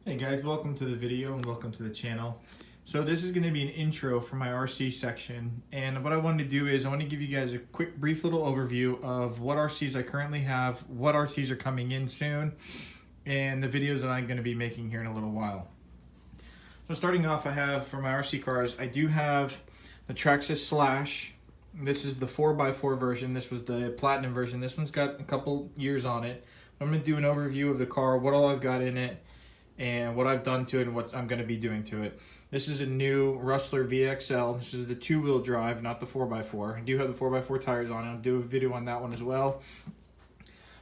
Hey guys, welcome to the video and welcome to the channel. So this is going to be an intro for my RC section, and what I wanted to do is I want to give you guys a quick brief little overview of what RCs I currently have, what RCs are coming in soon, and the videos that I'm going to be making here in a little while. So starting off, I have for my RC cars, I do have the Traxxas Slash. This is the 4x4 version. This was the Platinum version. This one's got a couple years on it. I'm going to do an overview of the car, what all I've got in it, and what I've done to it and what I'm going to be doing to it. This is a new Rustler VXL. This is the 2-wheel drive, not the 4x4. I do have the 4x4 tires on it. I'll do a video on that one as well.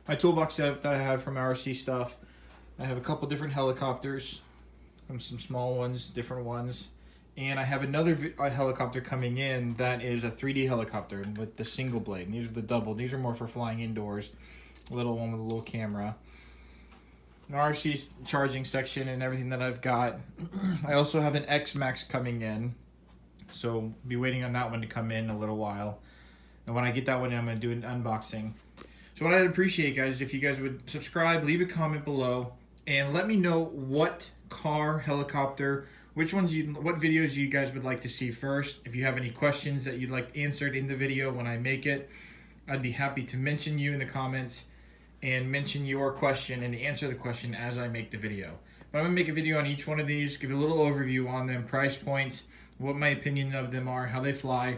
My toolbox setup that I have from RC stuff, I have a couple different helicopters, some small ones, different ones. And I have another helicopter coming in that is a 3D helicopter with the single blade. And these are the double. These are more for flying indoors. A little one with a little camera. An RC charging section and everything that I've got. I also have an X-Maxx coming in, so be waiting on that one to come in a little while. And when I get that one in, I'm going to do an unboxing. So what I'd appreciate, guys, if you guys would subscribe, leave a comment below, and let me know what car, helicopter, what videos you guys would like to see first. If you have any questions that you'd like answered in the video when I make it, I'd be happy to mention you in the comments and mention your question and answer the question as I make the video. But I'm going to make a video on each one of these, give a little overview on them, price points, what my opinion of them are, how they fly,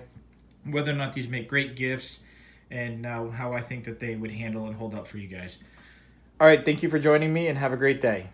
whether or not these make great gifts, and how I think that they would handle and hold up for you guys. Alright, thank you for joining me and have a great day.